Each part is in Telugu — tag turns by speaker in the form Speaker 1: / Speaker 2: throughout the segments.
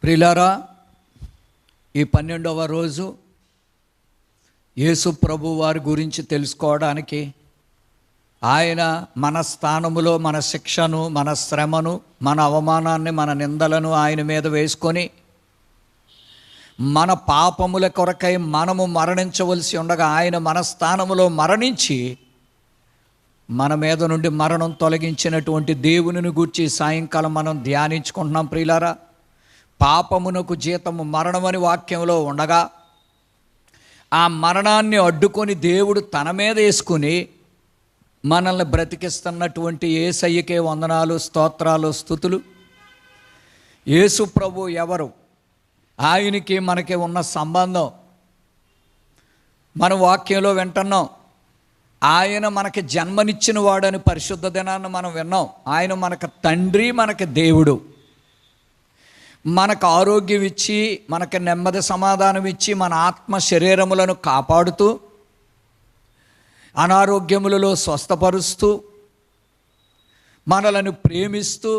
Speaker 1: ప్రియులారా, ఈ 12వ రోజు యేసు ప్రభు వారి గురించి తెలుసుకోవడానికి ఆయన మన స్థానములో మన శిక్షను, మన శ్రమను, మన అవమానాన్ని, మన నిందలను ఆయన మీద వేసుకొని మన పాపముల కొరకై మనము మరణించవలసి ఉండగా ఆయన మన స్థానములో మరణించి మన మీద నుండి మరణం తొలగించినటువంటి దేవునిని గూర్చి సాయంకాలం మనం ధ్యానించుకుంటున్నాం. ప్రియులారా, పాపమునకు జీతము మరణమని వాక్యంలో ఉండగా ఆ మరణాన్ని అడ్డుకొని దేవుడు తన మీద వేసుకుని మనల్ని బ్రతికిస్తున్నటువంటి యేసయ్యకే వందనాలు, స్తోత్రాలు, స్తుతులు. యేసు ప్రభు ఎవరు, ఆయనకి మనకి ఉన్న సంబంధం మన వాక్యంలో వింటున్నాం. ఆయన మనకి జన్మనిచ్చిన వాడని పరిశుద్ధ దినాన్ని మనం విన్నాం. ఆయన మనకు తండ్రి, మనకి దేవుడు. మనకు ఆరోగ్యం ఇచ్చి, మనకి నెమ్మది సమాధానం ఇచ్చి, మన ఆత్మ శరీరములను కాపాడుతూ, అనారోగ్యములలో స్వస్థపరుస్తూ, మనలను ప్రేమిస్తూ,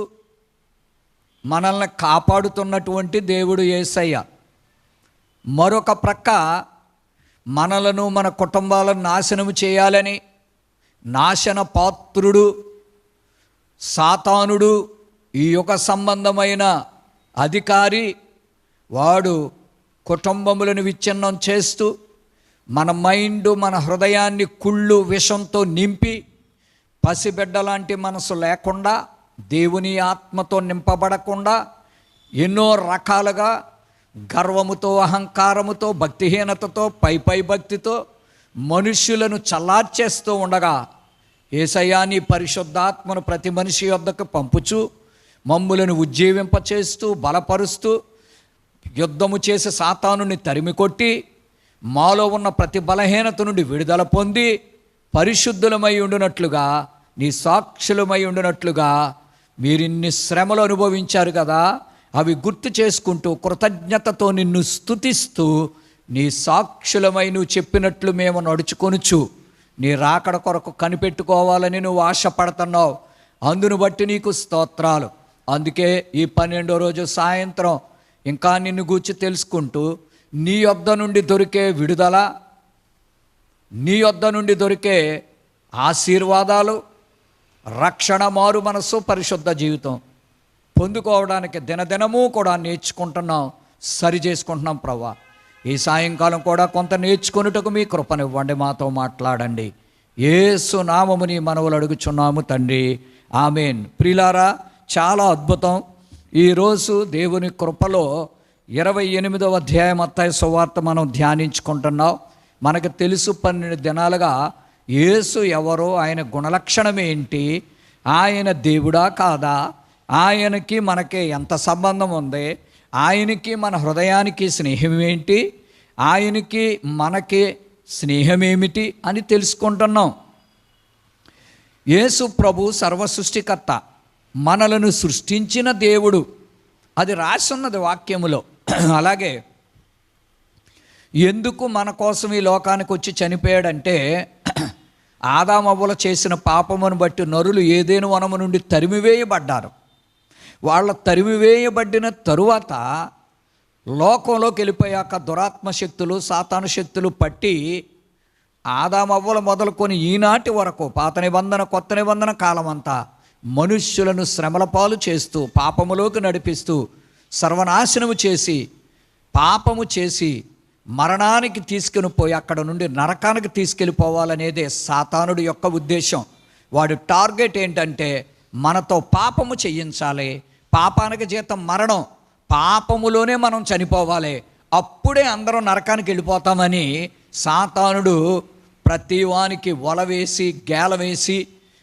Speaker 1: మనల్ని కాపాడుతున్నటువంటి దేవుడు యేసయ్య. మరొక ప్రక్క మనలను, మన కుటుంబాలను నాశనము చేయాలని నాశన పాత్రుడు సాతానుడు, ఈ యుగ సంబంధమైన అధికారి, వాడు కుటుంబములను విచ్ఛిన్నం చేస్తూ మన మైండ్, మన హృదయాన్ని కుళ్ళు విషంతో నింపి పసిబిడ్డ లాంటి మనసు లేకుండా, దేవుని ఆత్మతో నింపబడకుండా ఎన్నో రకాలుగా గర్వముతో, అహంకారముతో, భక్తిహీనతతో, పై భక్తితో మనుష్యులను చల్లార్చేస్తూ ఉండగా యేసయ్యా నీ పరిశుద్ధాత్మను ప్రతి మనిషి యొద్దకు పంపుచు మమ్ములను ఉజ్జీవింపచేస్తూ, బలపరుస్తూ, యుద్ధము చేసి సాతానుని తరిమి కొట్టి మాలో ఉన్న ప్రతి బలహీనత నుండి విడుదల పొంది పరిశుద్ధులమై ఉండునట్లుగా, నీ సాక్షులమై ఉండునట్లుగా మీరిన్ని శ్రమలు అనుభవించారు కదా, అవి గుర్తు చేసుకుంటూ కృతజ్ఞతతో నిన్ను స్తుతిస్తూ నీ సాక్షులమై నువ్వు చెప్పినట్లు మేము నడుచుకొనుచు నీ రాకడ కొరకు కనిపెట్టుకోవాలని నువ్వు ఆశపడుతున్నావు. అందును బట్టి నీకు స్తోత్రాలు. అందుకే ఈ 12వ రోజు సాయంత్రం ఇంకా నిన్ను గూర్చి తెలుసుకుంటూ నీ యొద్ద నుండి దొరికే విడుదల, నీ యొద్ద నుండి దొరికే ఆశీర్వాదాలు, రక్షణ, మారు మనసు, పరిశుద్ధ జీవితం పొందుకోవడానికి దినదినము కూడా నేర్చుకుంటున్నాం, సరి చేసుకుంటున్నాం. ప్రభా, ఈ సాయంకాలం కూడా కొంత నేర్చుకొనుటకు మీ కృపనివ్వండి, మాతో మాట్లాడండి. యేసు నామముని మనవులు అడుగుచున్నాము తండ్రి, ఆమేన్. ప్రియులారా, చాలా అద్భుతం. ఈరోజు దేవుని కృపలో 28వ అధ్యాయం మత్తయి సువార్త మనం ధ్యానించుకుంటున్నాం. మనకు తెలుసు 12 దినాలుగా యేసు ఎవరో, ఆయన గుణలక్షణం ఏంటి, ఆయన దేవుడా కాదా, ఆయనకి మనకి ఎంత సంబంధం ఉంది, ఆయనకి మన హృదయానికి స్నేహం ఏంటి, ఆయనకి మనకి స్నేహమేమిటి అని తెలుసుకుంటున్నాం. యేసు ప్రభు సర్వసృష్టికర్త, మనలను సృష్టించిన దేవుడు, అది రాసున్నది వాక్యములో. అలాగే ఎందుకు మన కోసం ఈ లోకానికి వచ్చి చనిపోయాడంటే, ఆదామవ్వలు చేసిన పాపమును బట్టి నరులు ఏదేను వనము నుండి తరిమివేయబడ్డారు. వాళ్ళ తరిమివేయబడిన తరువాత లోకంలోకి వెళ్ళిపోయాక దురాత్మ శక్తులు, సాతాను శక్తులు పట్టి ఆదామవ్వలు మొదలుకొని ఈనాటి వరకు పాత నిబంధన, కొత్త నిబంధన కాలమంతా మనుష్యులను శ్రమల పాలు చేస్తూ, పాపములోకి నడిపిస్తూ, సర్వనాశనము చేసి, పాపము చేసి మరణానికి తీసుకుని పోయి అక్కడ నుండి నరకానికి తీసుకెళ్ళిపోవాలనేదే సాతానుడి యొక్క ఉద్దేశం. వాడి టార్గెట్ ఏంటంటే మనతో పాపము చేయించాలి, పాపానికి జీతం మరణం, పాపములోనే మనం చనిపోవాలి, అప్పుడే అందరం నరకానికి వెళ్ళిపోతామని సాతానుడు ప్రతివానికి వల వేసి, గేల వేసి,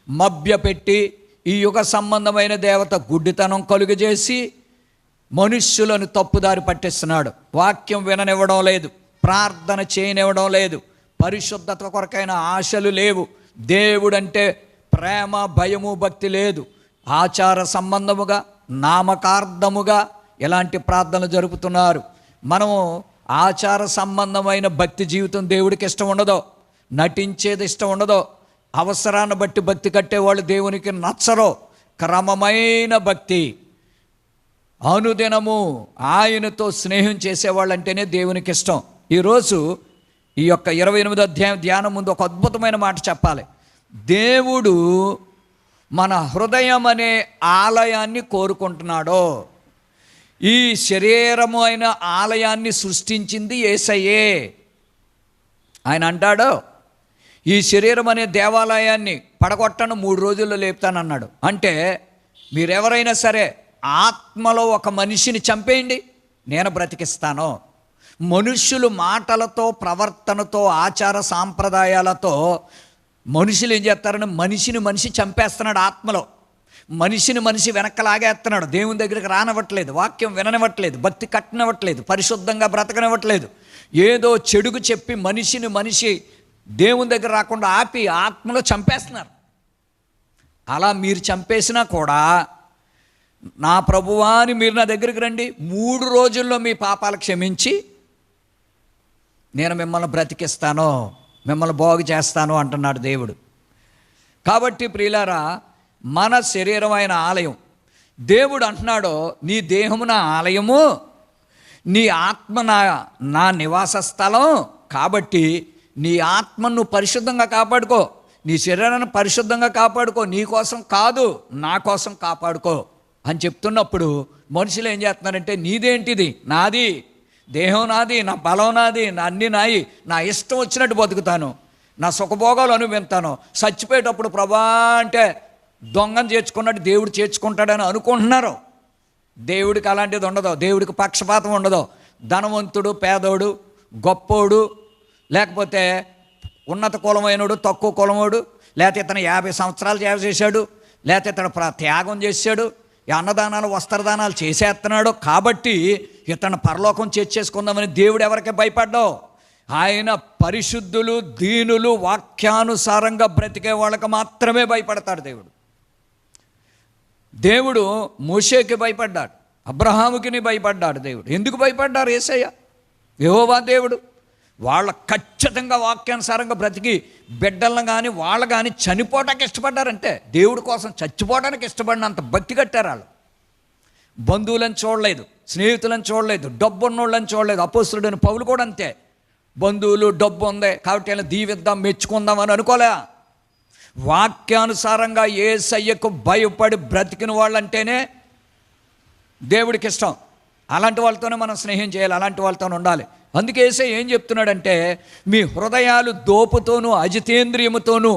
Speaker 1: మభ్యపెట్టి, ఈ యుగ సంబంధమైన దేవత గుడ్డితనం కలుగజేసి మనుష్యులను తప్పుదారి పట్టిస్తున్నాడు. వాక్యం విననివ్వడం లేదు, ప్రార్థన చేయనివ్వడం లేదు, పరిశుద్ధత కొరకైన ఆశలు లేవు, దేవుడంటే ప్రేమ, భయము, భక్తి లేదు. ఆచార సంబంధముగా, నామకార్థముగా ఇలాంటి ప్రార్థనలు జరుపుతున్నారు. మనము ఆచార సంబంధమైన భక్తి జీవితం దేవుడికి ఇష్టం ఉండదు, నటించేది ఇష్టం ఉండదు, అవసరాన్ని బట్టి భక్తి కట్టేవాళ్ళు దేవునికి నచ్చరు. క్రమమైన భక్తి, అనుదినము ఆయనతో స్నేహం చేసేవాళ్ళంటేనే దేవునికి ఇష్టం. ఈరోజు ఈ యొక్క 28వ అధ్యాయం ధ్యానం ముందు ఒక అద్భుతమైన మాట చెప్పాలి. దేవుడు మన హృదయం అనే ఆలయాన్ని కోరుకుంటున్నాడో. ఈ శరీరము అయిన ఆలయాన్ని సృష్టించింది యేసయ్యే. ఆయన అంటాడు, ఈ శరీరం అనే దేవాలయాన్ని పడగొట్టను 3 రోజుల్లో లేపుతానన్నాడు. అంటే మీరెవరైనా సరే ఆత్మలో ఒక మనిషిని చంపేయండి, నేను బ్రతికిస్తాను. మనుష్యులు మాటలతో, ప్రవర్తనతో, ఆచార సాంప్రదాయాలతో మనుషులు ఏం చేస్తారని మనిషి చంపేస్తున్నాడు. ఆత్మలో మనిషిని వెనక్కలాగేస్తున్నాడు. దేవుని దగ్గరికి రానివ్వట్లేదు, వాక్యం విననివ్వట్లేదు, భక్తి కట్టనివ్వట్లేదు, పరిశుద్ధంగా బ్రతకనివ్వట్లేదు. ఏదో చెడుగు చెప్పి మనిషి దేవుని దగ్గర రాకుండా ఆపి ఆత్మలో చంపేస్తున్నారు. అలా మీరు చంపేసినా కూడా, నా ప్రభువా అని మీరు నా దగ్గరికి రండి, 3 రోజుల్లో మీ పాపాలు క్షమించి నేను మిమ్మల్ని బ్రతికిస్తాను, మిమ్మల్ని బాగు చేస్తాను అంటున్నాడు దేవుడు. కాబట్టి ప్రియులారా, మన శరీరం అయిన ఆలయం. దేవుడు అంటున్నాడు, నీ దేహము నా ఆలయము, నీ ఆత్మ నా నివాస స్థలం. కాబట్టి నీ ఆత్మను పరిశుద్ధంగా కాపాడుకో, నీ శరీరాన్ని పరిశుద్ధంగా కాపాడుకో. నీ కోసం కాదు, నా కోసం కాపాడుకో అని చెప్తున్నప్పుడు మనుషులు ఏం చేస్తున్నారంటే, నీదేంటిది, నాది, దేహం నాది, నా బలం నాది, నా అన్నీ నాయి, నా ఇష్టం వచ్చినట్టు బతుకుతాను, నా సుఖభోగాలు అనుభవిస్తాను, చచ్చిపోయేటప్పుడు ప్రభా అంటే దొంగను చేర్చుకున్నట్టు దేవుడు చేర్చుకుంటాడని అనుకుంటున్నారు. దేవుడికి అలాంటిది ఉండదు. దేవుడికి పక్షపాతం ఉండదు. ధనవంతుడు, పేదోడు, గొప్పోడు, లేకపోతే ఉన్నత కులమైనడు, తక్కువ కులమోడు, లేకపోతే ఇతను 50 సంవత్సరాలు సేవ చేశాడు, లేకపోతే ఇతను త్యాగం చేశాడు, అన్నదానాలు వస్త్రదానాలు చేసేస్తున్నాడు, కాబట్టి ఇతను పరలోకం చేర్చేసుకుందామని దేవుడు ఎవరికి భయపడ్డావు? ఆయన పరిశుద్ధులు, దీనులు, వాక్యానుసారంగా బ్రతికే వాళ్ళకి మాత్రమే భయపడతాడు దేవుడు. దేవుడు మోషేకి భయపడ్డాడు, అబ్రహాముకి భయపడ్డాడు. దేవుడు ఎందుకు భయపడ్డారు? యేసయ్య, యెహోవా దేవుడు. వాళ్ళ ఖచ్చితంగా వాక్యానుసారంగా బ్రతికి బిడ్డలను కానీ వాళ్ళు కానీ చనిపోవడానికి ఇష్టపడ్డారంటే, దేవుడి కోసం చచ్చిపోవడానికి ఇష్టపడినంత భక్తి కట్టారు వాళ్ళు. బంధువులను చూడలేదు, స్నేహితులను చూడలేదు, డబ్బు ఉన్నోళ్ళని చూడలేదు. అపోస్తలుడైన పౌలు కూడా అంతే. బంధువులు, డబ్బు ఉంది కాబట్టి ఇలా దీవిద్దాం, మెచ్చుకుందాం అని అనుకోలే. వాక్యానుసారంగా యేసయ్యకు భయపడి బ్రతికిన వాళ్ళంటేనే దేవుడికి ఇష్టం. అలాంటి వాళ్ళతోనే మనం స్నేహం చేయాలి, అలాంటి వాళ్ళతోనే ఉండాలి. అందుకే యేసయ్య ఏం చెప్తున్నాడంటే, మీ హృదయాలు దోపుతోనూ అజితేంద్రియముతోనూ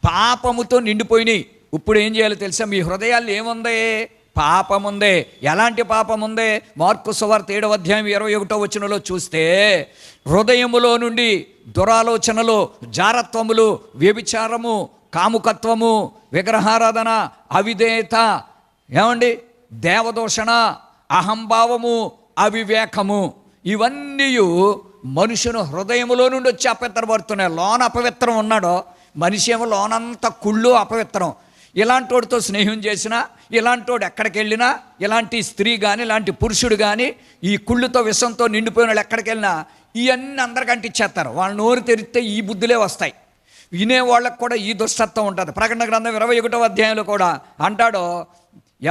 Speaker 1: పాపముతో నిండిపోయినాయి. ఇప్పుడు ఏం చేయాలో తెలుసా? మీ హృదయాలు ఏముంది? పాపం ఉంది. ఎలాంటి పాపం ఉంది? మార్కు సువార్త 7వ అధ్యాయం 21వ వచనంలో చూస్తే, హృదయములో నుండి దురాలోచనలు, జారత్వములు, వ్యభిచారము, కాముకత్వము, విగ్రహారాధన, అవిధేయత, ఏమండి, దేవదూషణ, అహంభావము, అవివేకము, ఇవన్నీ మనుషుని హృదయములో నుండి వచ్చి అపవిత్రపడుతున్నాయి. లోన అపవిత్రం ఉన్నాడో మనిషి ఏమో లోనంతా కుళ్ళు అపవిత్రం. ఇలాంటి వాడితో స్నేహం చేసినా, ఇలాంటి వాడు ఎక్కడికి వెళ్ళినా, ఇలాంటి స్త్రీ కానీ ఇలాంటి పురుషుడు కానీ ఈ కుళ్ళుతో విషంతో నిండిపోయిన వాళ్ళు ఎక్కడికి వెళ్ళినా ఇవన్నీ అందరికి అంటించేస్తారు. వాళ్ళ నోరు తెరిస్తే ఈ బుద్ధులే వస్తాయి. వినేవాళ్ళకు కూడా ఈ దుష్టత్వం ఉంటుంది. ప్రకటన గ్రంథం 21వ అధ్యాయంలో కూడా అంటాడు,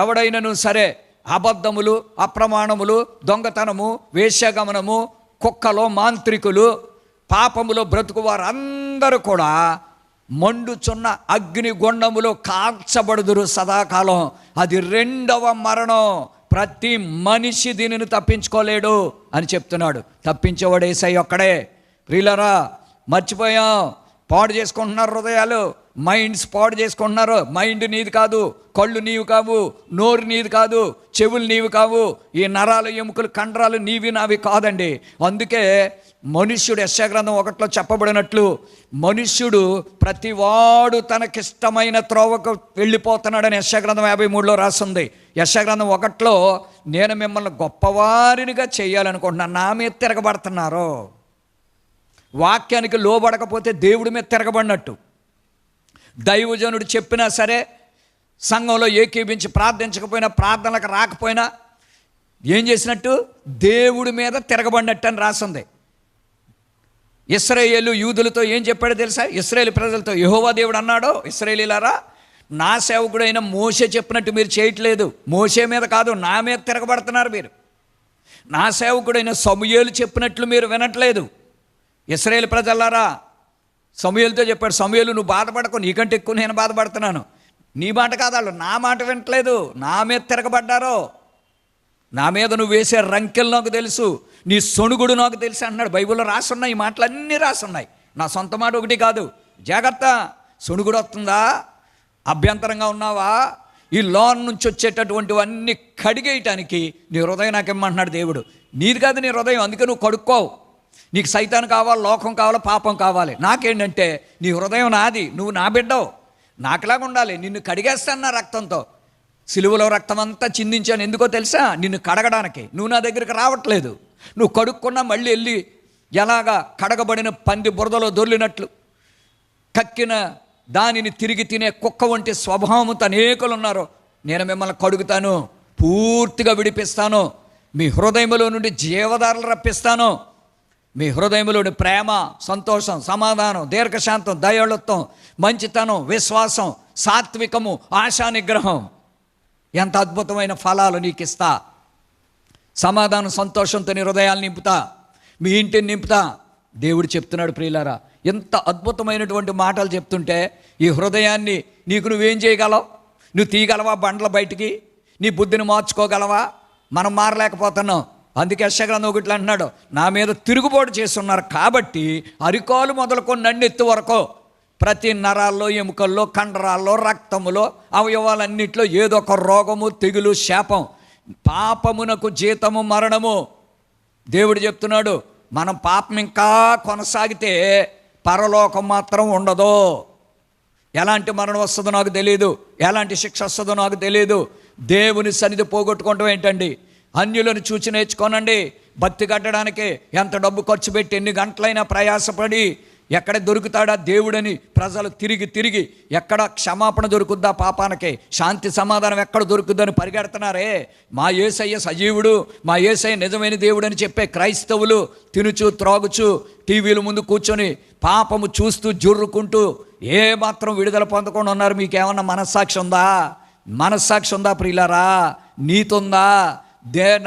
Speaker 1: ఎవడైనను సరే అబద్ధములు, అప్రమాణములు, దొంగతనము, వేశ్యాగమనము, కుక్కలు, మాంత్రికులు, పాపములో బ్రతుకు వారందరూ కూడా మండుచున్న అగ్ని గుండములో కాల్చబడుదురు సదాకాలం. అది 2వ మరణం. ప్రతి మనిషి దీనిని తప్పించుకోలేడు అని చెప్తున్నాడు. తప్పించేవాడు యేసయ్య ఒక్కడే. ప్రియులారా, మర్చిపోయాం, పాడు చేసుకుంటున్నారు హృదయాలు, మైండ్స్ పాడు చేసుకుంటున్నారు. మైండ్ నీది కాదు, కళ్ళు నీవి కావు, నోరు నీది కాదు, చెవులు నీవి కావు, ఈ నరాలు, ఎముకలు, కండరాలు నీవి నావి కాదండి. అందుకే మనుష్యుడు యెషయా గ్రంథం 1లో చెప్పబడినట్లు, మనుష్యుడు ప్రతివాడు తనకిష్టమైన త్రోవకు వెళ్ళిపోతున్నాడని యెషయా గ్రంథం 53లో రాస్తుంది. యెషయా గ్రంథం 1లో, నేను మిమ్మల్ని గొప్పవారినిగా చేయాలనుకుంటున్నాను, నా మీద తిరగబడుతున్నారు. వాక్యానికి లోబడకపోతే దేవుడి మీద తిరగబడినట్టు. దైవజనుడు చెప్పినా సరే, సంఘంలో ఏకీభించి ప్రార్థించకపోయినా, ప్రార్థనలకు రాకపోయినా ఏం చేసినట్టు? దేవుడి మీద తిరగబడినట్టు అని రాసింది. ఇశ్రాయేలు యూదులతో ఏం చెప్పాడో తెలుసా? ఇశ్రాయేలు ప్రజలతో యెహోవా దేవుడు అన్నాడు, ఇశ్రాయేలీలారా, నా సేవకుడైన మోషే చెప్పినట్టు మీరు చేయట్లేదు. మోషే మీద కాదు, నా మీద తిరగబడుతున్నారు మీరు. నా సేవకుడైన సమూయేలు చెప్పినట్లు మీరు వినట్లేదు. ఇశ్రాయేలు ప్రజలారా, సమూయేలుతో చెప్పాడు, సమూయేలు నువ్వు బాధపడకు, నీకంటే ఎక్కువ నేను బాధపడుతున్నాను. నీ మాట కాదు, వాళ్ళు నా మాట వినట్లేదు, నా మీద తిరగబడ్డారో. నా మీద నువ్వు వేసే రంకెలు నాకు తెలుసు, నీ సొణుగుడు నాకు తెలుసు అంటున్నాడు. బైబిల్లో రాసున్నాయి, ఈ మాటలన్నీ రాసున్నాయి, నా సొంత మాట ఒకటి కాదు. జాగ్రత్త, సొణుగుడు వస్తుందా, అభ్యంతరంగా ఉన్నావా, ఈ లోన్ నుంచి వచ్చేటటువంటివన్నీ కడిగేయటానికి నీ హృదయం నాకేమంటున్నాడు దేవుడు. నీది కాదు నీ హృదయం, అందుకే నువ్వు కడుక్కోవు. నీకు సైతాను కావాలి, లోకం కావాలి, పాపం కావాలి. నాకేంటంటే నీ హృదయం నాది, నువ్వు నా బిడ్డవు, నాకులాగా ఉండాలి. నిన్ను కడిగేస్తాను నా రక్తంతో. సిలువలో రక్తం అంతా చిందించాను, ఎందుకో తెలుసా? నిన్ను కడగడానికి. నువ్వు నా దగ్గరికి రావట్లేదు. నువ్వు కడుక్కున్నా మళ్ళీ వెళ్ళి ఎలాగా కడగబడిన పంది బురదలో దొర్లినట్లు కక్కిన దానిని తిరిగి తినే కుక్క వంటి స్వభావంతో అనేకులు ఉన్నారు. నేను మిమ్మల్ని కడుగుతాను, పూర్తిగా విడిపిస్తాను, మీ హృదయంలో నుండి జీవధారలు రప్పిస్తాను. మీ హృదయంలోని ప్రేమ, సంతోషం, సమాధానం, దీర్ఘశాంతం, దయాళుత్వం, మంచితనం, విశ్వాసం, సాత్వికము, ఆశా నిగ్రహం, ఎంత అద్భుతమైన ఫలాలు నీకు ఇస్తా. సమాధానం, సంతోషంతో నీ హృదయాలు నింపుతా, మీ ఇంటిని నింపుతా. దేవుడు చెప్తున్నాడు ప్రియులారా. ఎంత అద్భుతమైనటువంటి మాటలు చెప్తుంటే ఈ హృదయాన్ని నీకు నువ్వేం చేయగలవు? నువ్వు తీయగలవా బండ్ల బయటికి? నీ బుద్ధిని మార్చుకోగలవా? మనం మారలేకపోతున్నాం. అందుకే యెషయా ఒకటి అంటున్నాడు, నా మీద తిరుగుబాటు చేస్తున్నారు కాబట్టి అరికాలు మొదలుకొని నన్నెత్తి వరకు ప్రతి నరాల్లో, ఎముకల్లో, కండరాల్లో, రక్తములో, అవయవాలన్నింటిలో ఏదో ఒక రోగము, తెగులు, శాపం. పాపమునకు జీతము మరణము. దేవుడు చెప్తున్నాడు, మనం పాపం ఇంకా కొనసాగితే పరలోకం మాత్రం ఉండదు. ఎలాంటి మరణం వస్తుందో నాకు తెలియదు, ఎలాంటి శిక్ష వస్తుందో నాకు తెలియదు. దేవుని సన్నిధి పోగొట్టుకోవటం ఏంటండి? అన్యులను చూచి నేర్చుకోనండి. భక్తి కట్టడానికి ఎంత డబ్బు ఖర్చు పెట్టి, ఎన్ని గంటలైనా ప్రయాసపడి ఎక్కడ దొరుకుతాడా దేవుడని ప్రజలు తిరిగి తిరిగి ఎక్కడ క్షమాపణ దొరుకుద్దా పాపానికి, శాంతి సమాధానం ఎక్కడ దొరుకుద్దని పరిగెడుతున్నారే. మా యేసయ్య సజీవుడు, మా యేసయ్య నిజమైన దేవుడు అని చెప్పే క్రైస్తవులు తినుచు త్రాగుచు టీవీల ముందు కూర్చొని పాపము చూస్తూ జుర్రుకుంటూ ఏ మాత్రం విడుదల పొందకుండా ఉన్నారు. మీకేమన్నా మనస్సాక్షి ఉందా? మనస్సాక్షి ఉందా ప్రియులారా? నీతుందా?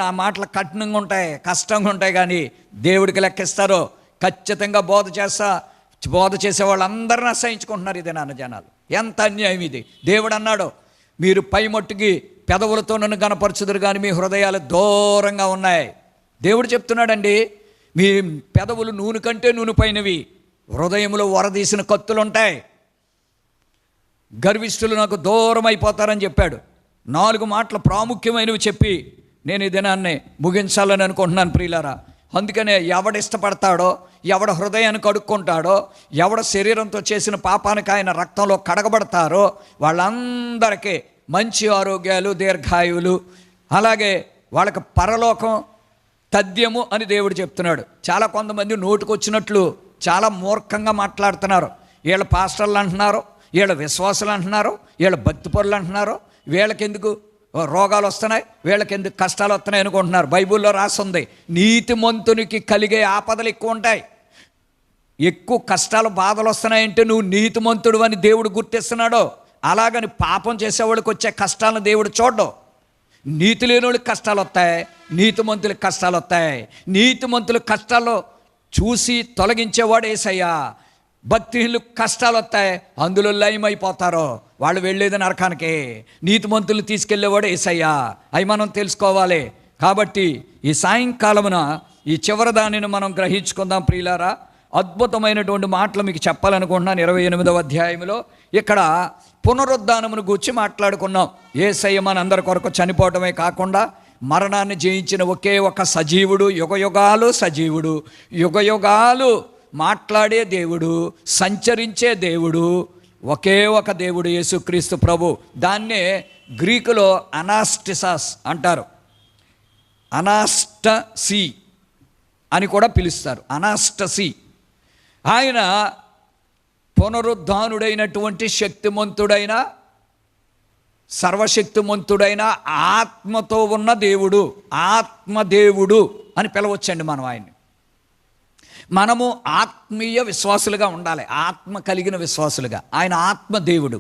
Speaker 1: నా మాటలు కఠినంగా ఉంటాయి, కష్టంగా ఉంటాయి, కానీ దేవుడికి లెక్కిస్తారు. ఖచ్చితంగా బోధ చేసే వాళ్ళందరినీ అసహించుకుంటున్నారు. ఇదే నాన్న జనాలు, ఎంత అన్యాయం ఇది. దేవుడు అన్నాడు, మీరు పై మట్టుకి పెదవులతో నన్ను గనపరచుదురు కానీ మీ హృదయాలు దూరంగా ఉన్నాయి. దేవుడు చెప్తున్నాడండి, మీ పెదవులు నూనె కంటే నూనె పైనవి, హృదయంలో వరదీసిన కత్తులు ఉంటాయి. గర్విష్ఠులు నాకు దూరం అయిపోతారని చెప్పాడు. 4 మాటలు ప్రాముఖ్యమైనవి చెప్పి నేను ఈ దినాన్ని ముగించాలని అనుకుంటున్నాను ప్రియులారా. అందుకనే ఎవడు ఇష్టపడతాడో, ఎవడ హృదయాన్ని కడుక్కుంటాడో, ఎవడ శరీరంతో చేసిన పాపానికి ఆయన రక్తంలో కడగబడతారో వాళ్ళందరికీ మంచి ఆరోగ్యాలు, దీర్ఘాయువులు, అలాగే వాళ్ళకి పరలోకం తథ్యము అని దేవుడు చెప్తున్నాడు. చాలా కొంతమంది నోటుకొచ్చినట్లు చాలా మూర్ఖంగా మాట్లాడుతున్నారు. వీళ్ళ పాస్టర్లు అంటున్నారు, వీళ్ళ విశ్వాసులు అంటున్నారు, వీళ్ళ భక్తిపరులు అంటున్నారు, వీళ్ళకెందుకు రోగాలు వస్తున్నాయి, వీళ్ళకెందుకు కష్టాలు వస్తున్నాయి అనుకుంటున్నారు. బైబిల్లో రాస్తుంది, నీతిమంతునికి కలిగే ఆపదలు ఎక్కువ ఉంటాయి. ఎక్కువ కష్టాలు, బాధలు వస్తున్నాయంటే నువ్వు నీతిమంతుడు అని దేవుడు గుర్తిస్తున్నాడు. అలాగని పాపం చేసేవాళ్ళకి వచ్చే కష్టాలను దేవుడు చూడడు. నీతి లేని వాళ్ళకి కష్టాలు వస్తాయి, నీతిమంతులకు కష్టాలు వస్తాయి. నీతిమంతుల కష్టాలు చూసి తొలగించేవాడు యేసయ్య. భక్తిహీనులు కష్టాలు వస్తాయి, అందులో లయమైపోతారు, వాళ్ళు వెళ్ళేది నరకానికి. నీతిమంతులు తీసుకెళ్ళేవాడు యేసయ్య. అవి మనం తెలుసుకోవాలి. కాబట్టి ఈ సాయంకాలమున ఈ చివరి దానిని మనం గ్రహించుకుందాం ప్రియులారా. అద్భుతమైనటువంటి మాటలు మీకు చెప్పాలనుకుంటున్నాను. 28వ అధ్యాయంలో ఇక్కడ పునరుద్ధానమును గూర్చి మాట్లాడుకున్నాం. యేసయ్య మనందరి కొరకు చనిపోవటమే కాకుండా మరణాన్ని జయించిన ఒకే ఒక సజీవుడు, యుగయుగాలు సజీవుడు, యుగయుగాలు మాట్లాడే దేవుడు, సంచరించే దేవుడు, ఒకే ఒక దేవుడు యేసుక్రీస్తు ప్రభు. దాన్నే గ్రీకులో అనాస్టిసాస్ అంటారు, అనాస్టసీ అని కూడా పిలుస్తారు. అనాస్టసీ. ఆయన పునరుద్ధానుడైనటువంటి శక్తిమంతుడైన, సర్వశక్తిమంతుడైన, ఆత్మతో ఉన్న దేవుడు, ఆత్మదేవుడు అని పిలవచ్చండి మనం ఆయన్ని. మనము ఆత్మీయ విశ్వాసులుగా ఉండాలి, ఆత్మ కలిగిన విశ్వాసులుగా. ఆయన ఆత్మదేవుడు.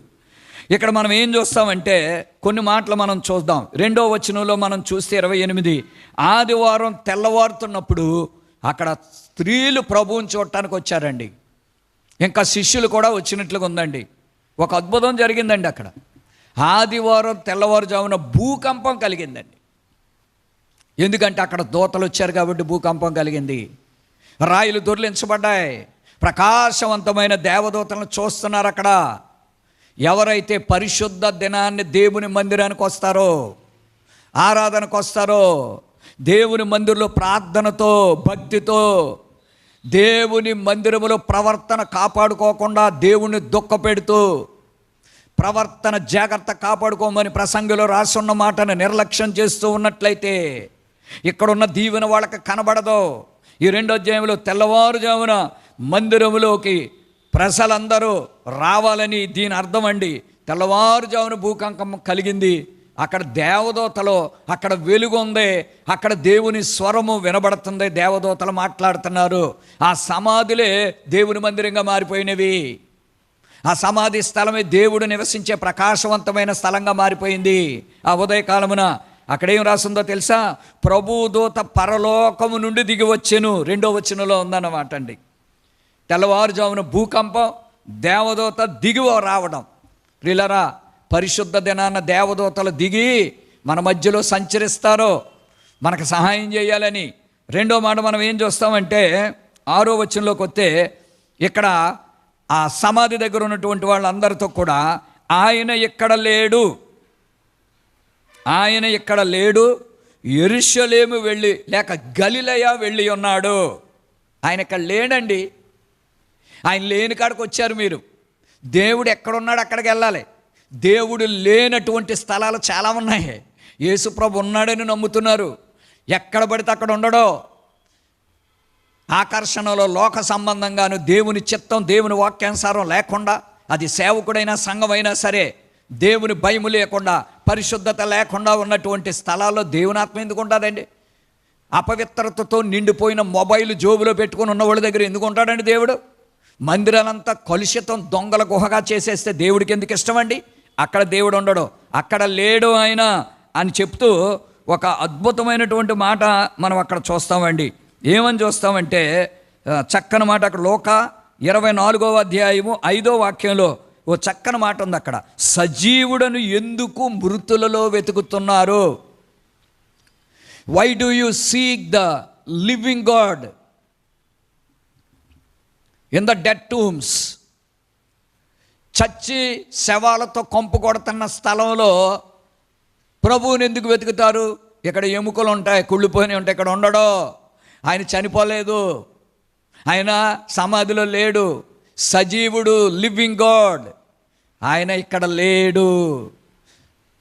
Speaker 1: ఇక్కడ మనం ఏం చూస్తామంటే కొన్ని మాటలు మనం చూద్దాం. 2వ వచనంలో మనం చూస్తే 28, ఆదివారం తెల్లవారుతున్నప్పుడు అక్కడ స్త్రీలు ప్రభువుని చూడటానికి వచ్చారండి. ఇంకా శిష్యులు కూడా వచ్చినట్లుగా ఉందండి. ఒక అద్భుతం జరిగిందండి అక్కడ. ఆదివారం తెల్లవారుజామున భూకంపం కలిగిందండి. ఎందుకంటే అక్కడ దూతలు వచ్చారు కాబట్టి భూకంపం కలిగింది. రాయిలు దొర్లించబడ్డాయి. ప్రకాశవంతమైన దేవదూతలను చూస్తున్నారు అక్కడ. ఎవరైతే పరిశుద్ధ దినాన్ని దేవుని మందిరానికి వస్తారో, ఆరాధనకు వస్తారో, దేవుని మందిరంలో ప్రార్థనతో భక్తితో, దేవుని మందిరములో ప్రవర్తన కాపాడుకోకుండా దేవుని దుఃఖపెడుతూ ప్రవర్తన జాగ్రత్త కాపాడుకోమని ప్రసంగిలో రాసున్న మాటను నిర్లక్ష్యం చేస్తూ ఉన్నట్లయితే ఇక్కడున్న దీవెన వాళ్ళకి కనబడదు. ఈ 2వ అధ్యాయంలో తెల్లవారుజామున మందిరములోకి ప్రజలందరూ రావాలని దీని అర్థం అండి. తెల్లవారుజామున భూకంపం కలిగింది. అక్కడ దేవదూతలు, అక్కడ వెలుగు ఉంది, అక్కడ దేవుని స్వరము వినబడుతుంది, దేవదూతలు మాట్లాడుతున్నారు. ఆ సమాధులే దేవుని మందిరంగా మారిపోయినవి. ఆ సమాధి స్థలమే దేవుడు నివసించే ప్రకాశవంతమైన స్థలంగా మారిపోయింది. ఆ ఉదయకాలమున అక్కడేం రాసిందో తెలుసా? ప్రభుదూత పరలోకము నుండి దిగి వచ్చెను. 2వ వచనంలో ఉందన్నమాట అండి. తెల్లవారుజామున భూకంపం, దేవదూత దిగి రావడం. ప్రియులారా, పరిశుద్ధ దినాన్న దేవదూతలు దిగి మన మధ్యలో సంచరిస్తారో మనకు సహాయం చేయాలని. 2వ మాట మనం ఏం చూస్తామంటే 6వ వచనంలోకి వస్తే ఇక్కడ ఆ సమాధి దగ్గర ఉన్నటువంటి వాళ్ళందరితో కూడా ఆయన ఇక్కడ లేడు, ఆయన ఇక్కడ లేడు, యెరూషలేము వెళ్ళి లేక గలిలయ వెళ్ళి ఉన్నాడు. ఆయన ఇక్కడ లేడండి. ఆయన లేని కాడికి వచ్చారు మీరు. దేవుడు ఎక్కడున్నాడు అక్కడికి వెళ్ళాలి. దేవుడు లేనటువంటి స్థలాలు చాలా ఉన్నాయి. యేసుప్రభు ఉన్నాడని నమ్ముతున్నారు, ఎక్కడ పడితే అక్కడ ఉండడో. ఆకర్షణలో లోక సంబంధంగాను దేవుని చిత్తం, దేవుని వాక్యానుసారం లేకుండా, అది సేవకుడైనా సంఘమైనా సరే, దేవుని భయము లేకుండా, పరిశుద్ధత లేకుండా ఉన్నటువంటి స్థలాల్లో దేవుని ఆత్మ ఎందుకు ఉంటుందండి? అపవిత్రతతో నిండిపోయిన మొబైల్ జోబులో పెట్టుకుని ఉన్నవాళ్ళ దగ్గర ఎందుకు ఉంటాడండి దేవుడు? మందిరాలంతా కలుషితం, దొంగల గుహగా చేసేస్తే దేవుడికి ఎందుకు ఇష్టమండి? అక్కడ దేవుడు ఉండడు, అక్కడ లేడు ఆయన అని చెప్తూ ఒక అద్భుతమైనటువంటి మాట మనం అక్కడ చూస్తామండి. ఏమని చూస్తామంటే చక్కని మాట అక్కడ లోక 24వ అధ్యాయము 5వ వాక్యంలో ఓ చక్కని మాట ఉంది అక్కడ. సజీవుడను ఎందుకు మృతులలో వెతుకుతున్నారు? Why do you seek the living God in the dead tombs? చచ్చి శవాలతో కొంపు కొడుతున్న స్థలంలో ప్రభువుని ఎందుకు వెతుకుతారు? ఇక్కడ ఎముకలు ఉంటాయి, కుళ్ళిపోయినవి ఉంటాయి, ఇక్కడ ఉండడో. ఆయన చనిపోలేదు, ఆయన సమాధిలో లేడు. సజీవుడు, లివింగ్ గాడ్, ఆయన ఇక్కడ లేడు.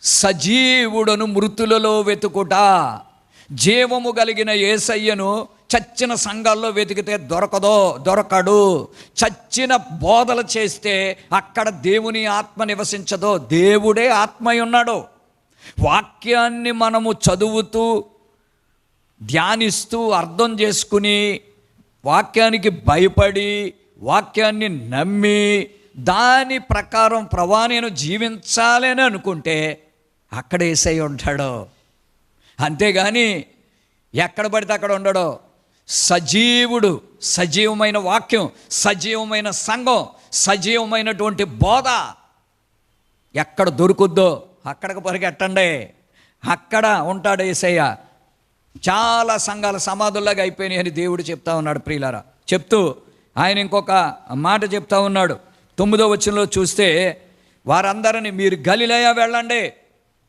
Speaker 1: సజీవుడను మృతులలో వెతుకుట. జీవము కలిగిన యేసయ్యను చచ్చిన సంఘాల్లో వెతికితే దొరకడు. చచ్చిన బోధలు చేస్తే అక్కడ దేవుని ఆత్మ నివసించదో. దేవుడే ఆత్మై ఉన్నాడు. వాక్యాన్ని మనము చదువుతూ ధ్యానిస్తూ అర్థం చేసుకుని వాక్యానికి భయపడి వాక్యాన్ని నమ్మి దాని ప్రకారం ప్రభా నేను జీవించాలి అని అనుకుంటే అక్కడ యేసయ్య ఉంటాడు. అంతేగాని ఎక్కడ పడితే అక్కడ ఉండడు. సజీవుడు, సజీవమైన వాక్యం, సజీవమైన సంఘం, సజీవమైనటువంటి బోధ ఎక్కడ దొరుకుద్దో అక్కడికి పరిగెట్టండి, అక్కడ ఉంటాడు యేసయ్య. చాలా సంఘాల సమాధుల్లాగా అయిపోయినాయి అని దేవుడు చెప్తా ఉన్నాడు ప్రియులారా. చెప్తూ ఆయన ఇంకొక మాట చెప్తా ఉన్నాడు. 9వ వచనంలో చూస్తే వారందరినీ మీరు గలిలయ వెళ్ళండి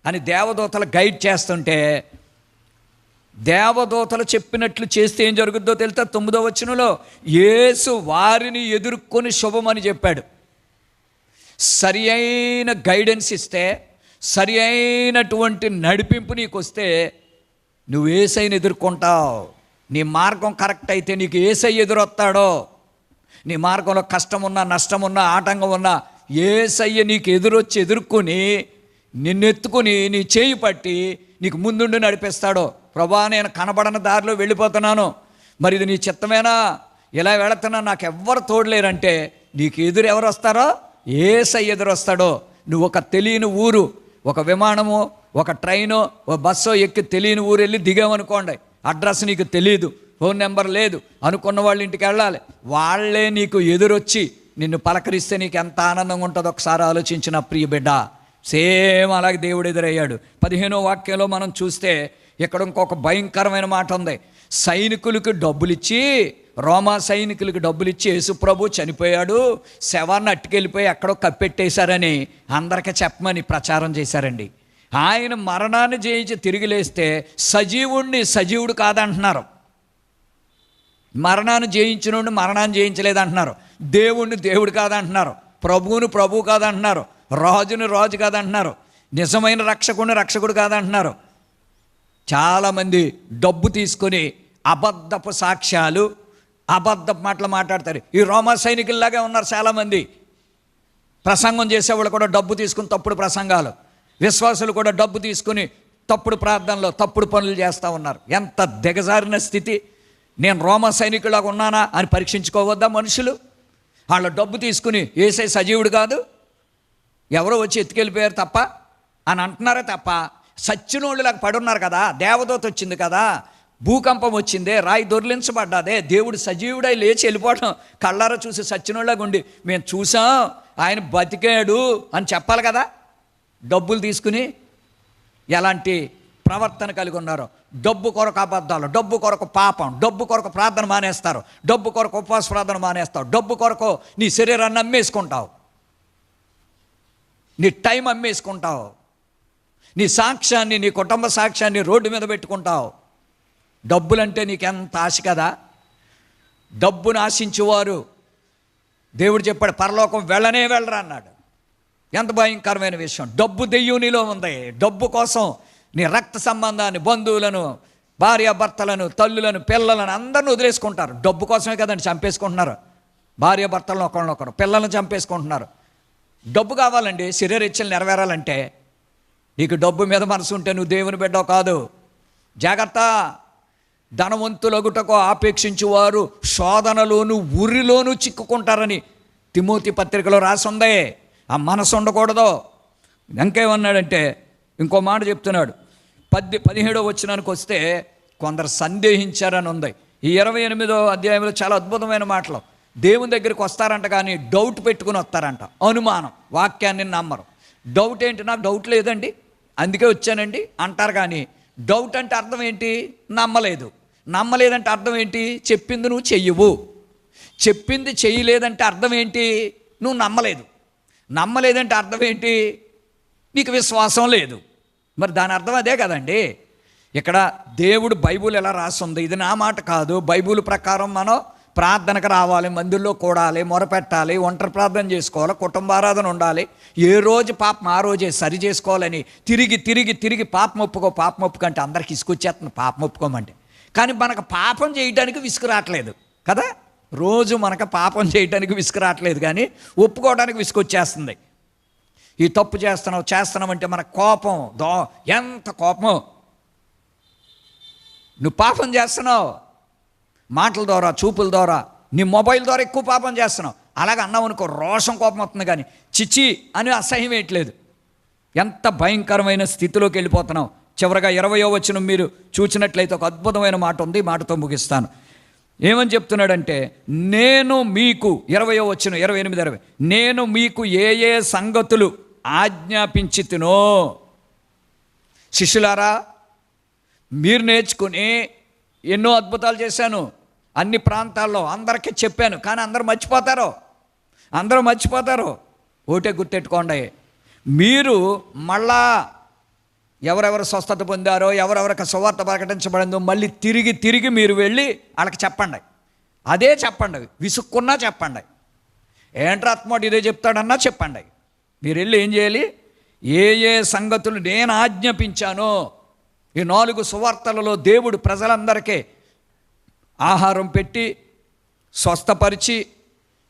Speaker 1: అని దేవదూతలు గైడ్ చేస్తుంటే దేవదూతలు చెప్పినట్లు చేస్తే ఏం జరుగుద్దో తెలుసా? 9వ వచనంలో యేసు వారిని ఎదుర్కొని శుభమని చెప్పాడు. సరి అయిన గైడెన్స్ ఇస్తే, సరి అయినటువంటి నడిపింపు నీకు వస్తే నువ్వు యేసయ్యని ఎదుర్కొంటావు. నీ మార్గం కరెక్ట్ అయితే నీకు యేసయ్య ఎదురొస్తాడో. నీ మార్గంలో కష్టం ఉన్నా, నష్టం ఉన్నా, ఆటంకం ఉన్నా యేసయ్య నీకు ఎదుర్కొని నిన్నెత్తుకుని నీ చేయి పట్టి నీకు ముందుండి నడిపిస్తాడో. ప్రభా నేను కనబడని దారిలో వెళ్ళిపోతున్నాను, మరి ఇది నీ చిత్తమేనా, ఇలా వెళుతున్నా, నాకు ఎవ్వరు తోడలేరంటే నీకు ఎవరు వస్తారో? యేసయ్య ఎదురొస్తాడో. నువ్వు ఒక తెలియని ఊరు, ఒక విమానమో ఒక ట్రైనో ఒక బస్సో ఎక్కి తెలియని ఊరు వెళ్ళి దిగామనుకోండి, అడ్రస్ నీకు తెలియదు, ఫోన్ నెంబర్ లేదు, అనుకున్న వాళ్ళ ఇంటికి వెళ్ళాలి, వాళ్ళే నీకు ఎదురొచ్చి నిన్ను పలకరిస్తే నీకు ఎంత ఆనందంగా ఉంటుందో ఒకసారి ఆలోచించిన ప్రియ బిడ్డ. సేమ్ అలాగే దేవుడు ఎదురయ్యాడు. 15వ వాక్యంలో మనం చూస్తే ఇక్కడ ఇంకొక భయంకరమైన మాట ఉంది. సైనికులకు డబ్బులిచ్చి, రోమా సైనికులకు డబ్బులిచ్చి యేసుప్రభు చనిపోయాడు, శవాన్ని అట్టుకెళ్ళిపోయి ఎక్కడో కప్పెట్టేశారని అందరికీ చెప్పమని ప్రచారం చేశారండి. ఆయన మరణాన్ని జయించి తిరిగి లేస్తే సజీవుడిని సజీవుడు కాదంటున్నారు, మరణాన్ని జయించినోడిని మరణాన్ని జయించలేదంటున్నారు, దేవుణ్ణి దేవుడు కాదంటున్నారు, ప్రభువుని ప్రభువు కాదంటున్నారు, రాజుని రాజు కాదంటున్నారు, నిజమైన రక్షకుడిని రక్షకుడు కాదంటున్నారు. చాలామంది డబ్బు తీసుకొని అబద్ధపు సాక్ష్యాలు, అబద్ధపు మాటలు మాట్లాడతారు. ఈ రోమా సైనికుల్లాగే ఉన్నారు చాలామంది. ప్రసంగం చేసేవాళ్ళు కూడా డబ్బు తీసుకుని తప్పుడు ప్రసంగాలు, విశ్వాసులు కూడా డబ్బు తీసుకుని తప్పుడు ప్రార్థనలో తప్పుడు పనులు చేస్తూ ఉన్నారు. ఎంత దిగజారిన స్థితి! నేను రోమా సైనికులాగా ఉన్నానా అని పరీక్షించుకోవద్దా మనుషులు? వాళ్ళ డబ్బు తీసుకుని యేసే సజీవుడు కాదు, ఎవరో వచ్చి ఎత్తుకెళ్ళిపోయారు తప్ప అని అంటున్నారే తప్ప, సచ్చినోళ్ళలాగా పడున్నారు కదా, దేవదూత వచ్చింది కదా, భూకంపం వచ్చిందే, రాయి దొర్లించబడ్డాదే, దేవుడు సజీవుడై లేచి వెళ్ళిపోవడం కళ్ళారా చూసి సచ్చినోళ్ళగా ఉండి మేము చూసాం ఆయన బతికాడు అని చెప్పాలి కదా. డబ్బులు తీసుకుని ఎలాంటి ప్రవర్తన కలిగి ఉన్నారో, డబ్బు కొరకు అబద్ధాలు, డబ్బు కొరకు పాపం, డబ్బు కొరకు ప్రార్థన మానేస్తారు, డబ్బు కొరకు ఉపవాస ప్రార్థన మానేస్తావు, డబ్బు కొరకు నీ శరీరాన్ని అమ్మేసుకుంటావు, నీ టైం అమ్మేసుకుంటావు, నీ సాక్ష్యాన్ని, నీ కుటుంబ సాక్ష్యాన్ని రోడ్డు మీద పెట్టుకుంటావు. డబ్బులంటే నీకెంత ఆశ కదా. డబ్బును ఆశించేవారు దేవుడు చెప్పాడు పరలోకం వెళ్ళనే వెళ్ళరా అన్నాడు. ఎంత భయంకరమైన విషయం! డబ్బు దెయ్యం నీలో ఉంది. డబ్బు కోసం నీ రక్త సంబంధాన్ని, బంధువులను, భార్యాభర్తలను, తల్లులను, పిల్లలను అందరిని వదిలేసుకుంటారు. డబ్బు కోసమే కదండి చంపేసుకుంటున్నారు. భార్యాభర్తలను ఒకరినొకరు, పిల్లలను చంపేసుకుంటున్నారు. డబ్బు కావాలండి శరీర ఇచ్చలు నెరవేరాలంటే. నీకు డబ్బు మీద మనసు ఉంటే నువ్వు దేవుని బిడ్డవు కాదు. జాగ్రత్త! ధనవంతులగుటకు ఆపేక్షించువారు శోధనలోను ఉరిలోనూ చిక్కుకుంటారని తిమోతి పత్రికలో రాసుందే. ఆ మనసు ఉండకూడదు. ఇంకేమన్నాడంటే ఇంకో మాట చెప్తున్నాడు. 17వ వచనానికి వస్తే కొందరు సందేహించారని ఉంది. ఈ 28వ అధ్యాయంలో చాలా అద్భుతమైన మాటలు. దేవుని దగ్గరికి వస్తారంట కానీ డౌట్ పెట్టుకుని వస్తారంట, అనుమానం, వాక్యాన్ని నమ్మరు. డౌట్ ఏంటి? నాకు డౌట్ లేదండి అందుకే వచ్చానండి అంటారు. కానీ డౌట్ అంటే అర్థం ఏంటి? నమ్మలేదు. నమ్మలేదంటే అర్థం ఏంటి? చెప్పింది నువ్వు చెయ్యవు. చెప్పింది చెయ్యలేదంటే అర్థం ఏంటి? నువ్వు నమ్మలేదు. నమ్మలేదంటే అర్థం ఏంటి? నీకు విశ్వాసం లేదు. మరి దాని అర్థం అదే కదండి. ఇక్కడ దేవుడు బైబుల్ ఎలా రాస్తుంది, ఇది నా మాట కాదు, బైబుల్ ప్రకారం మనం ప్రార్థనకు రావాలి, మందిర్లో కూడాలి, మొరపెట్టాలి, ఒంటరి ప్రార్థన చేసుకోవాలి, కుటుంబారాధన ఉండాలి, ఏ రోజు పాపం ఆ రోజే సరి చేసుకోవాలని తిరిగి తిరిగి తిరిగి పాపం ఒప్పుకంటే అందరికి ఇసుకొచ్చేస్తుంది పాపం ఒప్పుకోమంటే. కానీ మనకు పాపం చేయడానికి విసుగు రావట్లేదు కదా. రోజు మనకు పాపం చేయడానికి విసుగు రావట్లేదు కానీ ఒప్పుకోవడానికి విసుకొచ్చేస్తుంది. ఈ తప్పు చేస్తున్నామంటే మన కోపం, ఎంత కోపమో! నువ్వు పాపం చేస్తున్నావు మాటల ద్వారా, చూపుల ద్వారా, నీ మొబైల్ ద్వారా ఎక్కువ పాపం చేస్తున్నావు. అలాగ అన్నావు అనుకో, రోషం కోపం వస్తుంది కానీ చిచి అని అసహ్యం వేయట్లేదు. ఎంత భయంకరమైన స్థితిలోకి వెళ్ళిపోతున్నావు. చివరగా 20వ వచనం మీరు చూసినట్లయితే ఒక అద్భుతమైన మాట ఉంది. మాటతో ముగిస్తాను. ఏమని చెప్తున్నాడంటే, నేను మీకు 20వ వచనం 28, 20 నేను మీకు ఏ ఏ సంగతులు ఆజ్ఞాపించితినో శిష్యులారా మీరు నేర్చుకుని ఎన్నో అద్భుతాలు చేశాను, అన్ని ప్రాంతాల్లో అందరికీ చెప్పాను. కానీ అందరూ మర్చిపోతారు. ఒకటే గుర్తెట్టుకోండి, మీరు మళ్ళా ఎవరెవరు స్వస్థత పొందారో, ఎవరెవరికి సువార్త ప్రకటించబడిందో మళ్ళీ తిరిగి తిరిగి మీరు వెళ్ళి వాళ్ళకి చెప్పండి. అదే చెప్పండి, విసుక్కున్నా చెప్పండి. ఏంట్రా ఆత్మోటి ఇదే చెప్తాడన్నా చెప్పండి. మీరు వెళ్ళి ఏం చేయాలి? ఏ ఏ సంగతులు నేను ఆజ్ఞాపించానో. ఈ 4 సువార్తలలో దేవుడు ప్రజలందరికీ ఆహారం పెట్టి స్వస్థపరిచి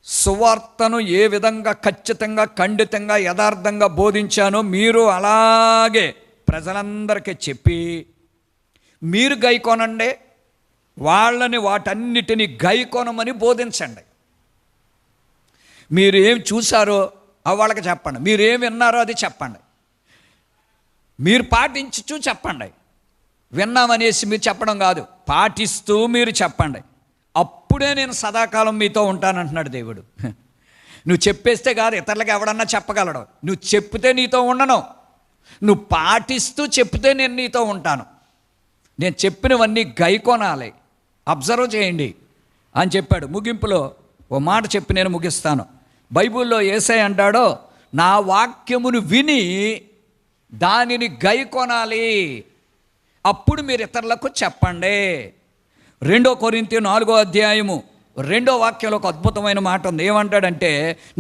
Speaker 1: సువార్తను ఏ విధంగా ఖచ్చితంగా, ఖండితంగా, యథార్థంగా బోధించానో మీరు అలాగే ప్రజలందరికీ చెప్పి మీరు గైకొనండి, వాళ్ళని వాటన్నిటిని గైకొనమని బోధించండి. మీరు ఏం చూశారో వాళ్ళకి చెప్పండి. మీరు ఏమి విన్నారో అది చెప్పండి. మీరు పాటించు చెప్పండి. విన్నామనేసి మీరు చెప్పడం కాదు, పాటిస్తూ మీరు చెప్పండి. అప్పుడే నేను సదాకాలం మీతో ఉంటానంటున్నాడు దేవుడు. నువ్వు చెప్పేస్తే కాదు, ఇతరులకు ఎవడన్నా చెప్పగలడు. నువ్వు చెప్తే నీతో ఉండను, నువ్వు పాటిస్తూ చెప్తే నేను నీతో ఉంటాను. నేను చెప్పినవన్నీ గైకొనాలి, అబ్జర్వ్ చేయండి అని చెప్పాడు. ముగింపులో ఓ మాట చెప్పి నేను ముగిస్తాను. బైబిల్లో యేసయ్య అంటాడో, నా వాక్యమును విని దానిని గైకొనాలి, అప్పుడు మీరు ఇతరులకు చెప్పండి. 2 కొరింథీ 4వ అధ్యాయము 2వ వాక్యంలో ఒక అద్భుతమైన మాట ఉంది. ఏమంటాడంటే,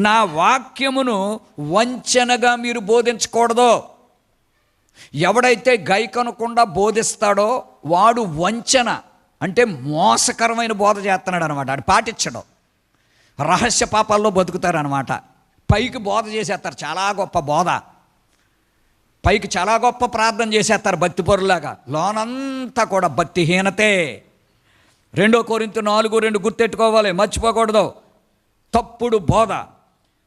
Speaker 1: నా వాక్యమును వంచనగా మీరు బోధించకూడదు. ఎవడైతే గైకొనకుండా బోధిస్తాడో వాడు వంచన అంటే మోసకరమైన బోధ చేస్తున్నాడు అనమాట. అది పాటించడం, రహస్య పాపాల్లో బతుకుతారు అనమాట. పైకి బోధ చేసేస్తారు, చాలా గొప్ప బోధ, పైకి చాలా గొప్ప ప్రార్థన చేసేస్తారు భక్తిపరులాగా, లోనంతా కూడా భక్తిహీనతే. 2 కొరింథీ 4:2 గుర్తెట్టుకోవాలి, మర్చిపోకూడదు. తప్పుడు బోధ.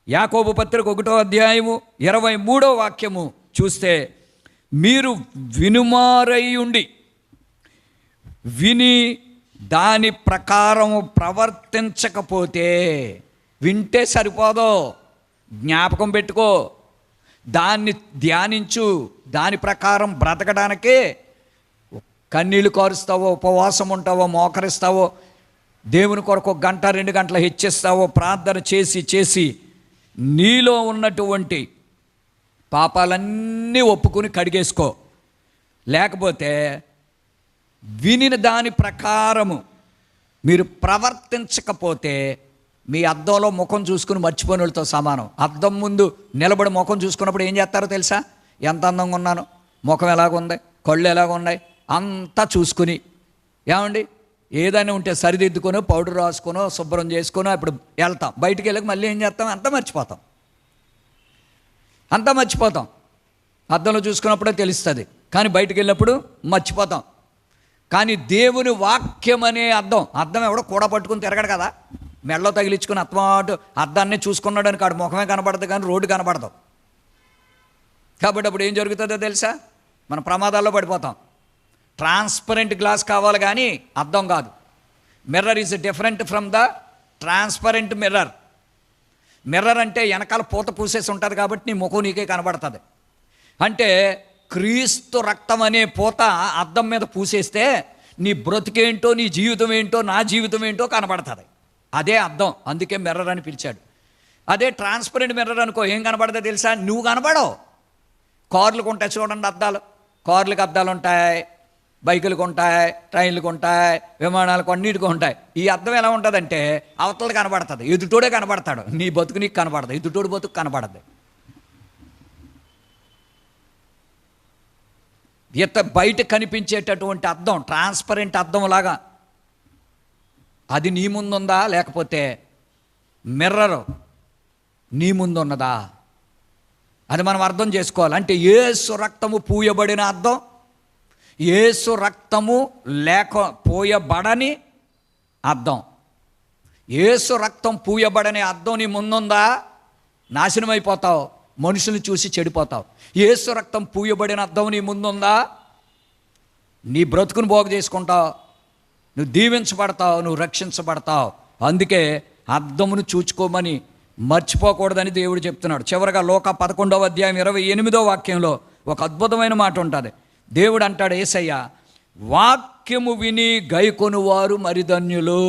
Speaker 1: యాకోబు పత్రిక 1వ అధ్యాయము 23వ వాక్యము చూస్తే, మీరు వినుమారై ఉండి విని దాని ప్రకారము ప్రవర్తించకపోతే, వింటే సరిపోదు, జ్ఞాపకం పెట్టుకో, దాన్ని ధ్యానించు, దాని ప్రకారం బ్రతకడానికే కన్నీళ్ళు కారుస్తావో, ఉపవాసం ఉంటావో, మోకరిస్తావో, దేవుని కొరకు 1 గంట 2 గంటలు హెచ్చిస్తావో, ప్రార్థన చేసి చేసి నీలో ఉన్నటువంటి పాపాలన్నీ ఒప్పుకుని కడిగేసుకో. లేకపోతే వినిన దాని ప్రకారము మీరు ప్రవర్తించకపోతే మీ అద్దంలో ముఖం చూసుకుని మర్చిపోయిన వాళ్ళతో సమానం. అద్దం ముందు నిలబడి ముఖం చూసుకున్నప్పుడు ఏం చేస్తారో తెలుసా? ఎంత అందంగా ఉన్నాను, ముఖం ఎలాగుంది, కళ్ళు ఎలాగున్నాయి, అంతా చూసుకుని, ఏమండి ఏదైనా ఉంటే సరిదిద్దుకొని పౌడర్ రాసుకొని శుభ్రం చేసుకొని అప్పుడు వెళ్తాం. బయటికి వెళ్ళక మళ్ళీ ఏం చేస్తాం? అంతా మర్చిపోతాం. అద్దంలో చూసుకున్నప్పుడే తెలుస్తుంది, కానీ బయటికి వెళ్ళినప్పుడు మర్చిపోతాం. కానీ దేవుని వాక్యం అనే అద్దం ఎవడో కూడా పట్టుకుని తిరగడు కదా, మెడలో తగిలించుకుని అత్తమాటు అద్దాన్ని చూసుకున్నాడు అని కాడు ముఖమే కనపడదు, కానీ రోడ్డు కనపడదు. కాబట్టి అప్పుడు ఏం జరుగుతుందో తెలుసా? మన ప్రమాదాల్లో పడిపోతాం. ట్రాన్స్పరెంట్ గ్లాస్ కావాలి కానీ అద్దం కాదు. Mirror is different from the transparent mirror. Mirror అంటే వెనకాల పూత పూసేసి ఉంటుంది కాబట్టి నీ ముఖం నీకే కనబడుతుంది. అంటే క్రీస్తు రక్తం అనే పూత అద్దం మీద పూసేస్తే నీ బ్రతుకేంటో, నీ జీవితం ఏంటో, నా జీవితం ఏంటో కనబడుతుంది. అదే అద్దం, అందుకే మిర్రర్ అని పిలిచాడు. అదే ట్రాన్స్పరెంట్ మిర్రర్ అనుకో, ఏం కనబడుతుందో తెలుసా? నువ్వు కనబడవు. కార్లకు ఉంటాయి చూడండి అద్దాలు, కార్లకు అద్దాలు ఉంటాయి, బైకులకు ఉంటాయి, ట్రైన్లకు ఉంటాయి, విమానాలకు అన్నిటికీ ఉంటాయి. ఈ అద్దం ఎలా ఉంటుందంటే అవతలది కనబడుతుంది, ఎదుటోడే కనబడతాడు. నీ బతుకు నీకు కనబడదు, ఎదుటోడు బతుకు కనబడదు. బయట కనిపించేటటువంటి అద్దం, ట్రాన్స్పరెంట్ అద్దం లాగా, అది నీ ముందుందా లేకపోతే మిర్రర్ నీ ముందున్నదా? అది మనం అర్థం చేసుకోవాలి. అంటే యేసు రక్తము పూయబడిన అద్దం, యేసు రక్తము పోయబడని అద్దం. యేసు రక్తం పూయబడని అద్దం నీ ముందుందా, నాశనం అయిపోతావు, మనుషుల్ని చూసి చెడిపోతావు. యేసు రక్తం పూయబడిన అద్దం నీ ముందుందా, నీ బ్రతుకును బాగు చేసుకుంటావు, నువ్వు దీవించబడతావు, నువ్వు రక్షించబడతావు. అందుకే అద్దమును చూచుకోమని మర్చిపోకూడదని దేవుడు చెప్తున్నాడు. చివరగా లోక 11వ అధ్యాయం 28వ వాక్యంలో ఒక అద్భుతమైన మాట ఉంటుంది. దేవుడు అంటాడు, యేసయ్య, వాక్యము విని గైకొనువారు మరిధన్యులు.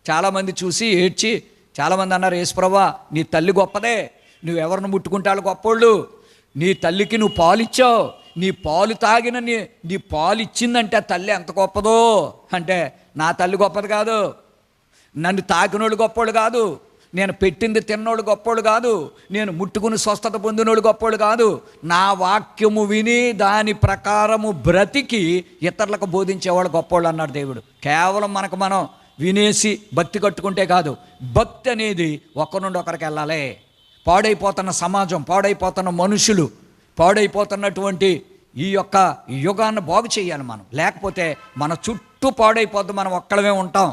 Speaker 1: చాలామంది చూసి ఏడ్చి చాలామంది అన్నారు, యేసుప్రభా నీ తల్లి గొప్పదే, నువ్వెవరిని ముట్టుకుంటే వాళ్ళు గొప్పోళ్ళు, నీ తల్లికి నువ్వు పాలిచ్చావు, నీ పాలు తాగిన నీ పాలు ఇచ్చిందంటే ఆ తల్లి ఎంత గొప్పదో. అంటే నా తల్లి గొప్పది కాదు, నన్ను తాకినోళ్ళు గొప్పోళ్ళు కాదు, నేను పెట్టింది తిన్నోడు గొప్పోడు కాదు, నేను ముట్టుకుని స్వస్థత పొందినోడు గొప్పోడు కాదు. నా వాక్యము విని దాని ప్రకారము బ్రతికి ఇతరులకు బోధించేవాళ్ళు గొప్పోళ్ళు అన్నాడు దేవుడు. కేవలం మనం వినేసి భక్తి కట్టుకుంటే కాదు, భక్తి అనేది ఒకరి నుండి ఒకరికి వెళ్ళాలి. పాడైపోతున్న సమాజం, పాడైపోతున్న మనుషులు, పాడైపోతున్నటువంటి ఈ యొక్క యుగాన్ని బాగు చేయాలి మనం. లేకపోతే మన చుట్టూ పాడైపోద్దు, మనం ఒక్కడమే ఉంటాం.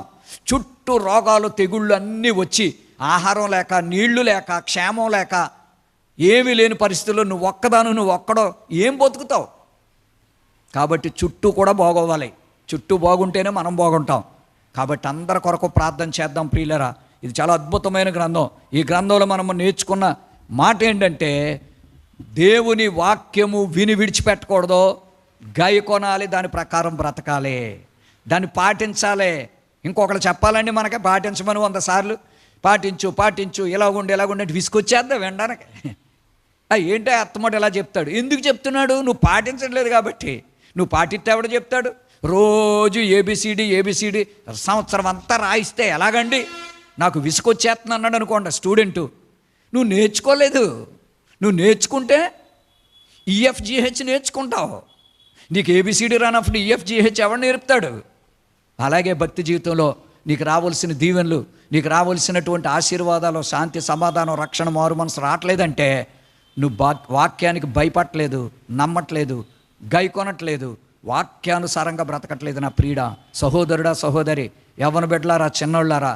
Speaker 1: చుట్టూ రోగాలు తెగుళ్ళు అన్నీ వచ్చి ఆహారం లేక, నీళ్లు లేక, క్షేమం లేక ఏమీ లేని పరిస్థితుల్లో నువ్వు ఒక్కడో ఏం బతుకుతావు? కాబట్టి చుట్టూ కూడా బాగోవాలి. చుట్టూ బాగుంటేనే మనం బాగుంటాం. కాబట్టి అందరి కొరకు ప్రార్థన చేద్దాం ప్రియులరా. ఇది చాలా అద్భుతమైన గ్రంథం. ఈ గ్రంథంలో మనము నేర్చుకున్న మాట ఏంటంటే, దేవుని వాక్యము విని విడిచిపెట్టకూడదు, కొనాలి, దాని ప్రకారం బ్రతకాలి, దాన్ని పాటించాలి. ఇంకొకరు చెప్పాలండి మనకే పాటించమని 100 సార్లు పాటించు ఇలాగుండి విసుకొచ్చేద్దాం వినడానికి. ఏంటో అత్తమాట ఇలా చెప్తాడు, ఎందుకు చెప్తున్నాడు? నువ్వు పాటించట్లేదు కాబట్టి. నువ్వు పాటిస్తే ఎవడో చెప్తాడు? రోజు ఏబిసిడి సంవత్సరం అంతా రాయిస్తే ఎలాగండి? నాకు విసుకొచ్చేస్తున్నా అన్నాడు అనుకోండి స్టూడెంటు. నువ్వు నేర్చుకోలేదు. నువ్వు నేర్చుకుంటే ఈఎఫ్జిహెచ్ నేర్చుకుంటావు. నీకు ఏబిసిడి రానప్పుడు ఈఎఫ్జిహెచ్ ఎవడు నేర్పుతాడు? అలాగే భక్తి జీవితంలో నీకు రావాల్సిన దీవెనలు, నీకు రావాల్సినటువంటి ఆశీర్వాదాలు, శాంతి, సమాధానం, రక్షణ, మారు మనసు రావట్లేదంటే నువ్వు వాక్యానికి భయపడట్లేదు, నమ్మట్లేదు, కొనట్లేదు, వాక్యానుసారంగా బ్రతకట్లేదు. నా ప్రియుడా, సహోదరుడా, సహోదరి, యవ్వన బిడ్డలారా, చిన్నోళ్ళారా,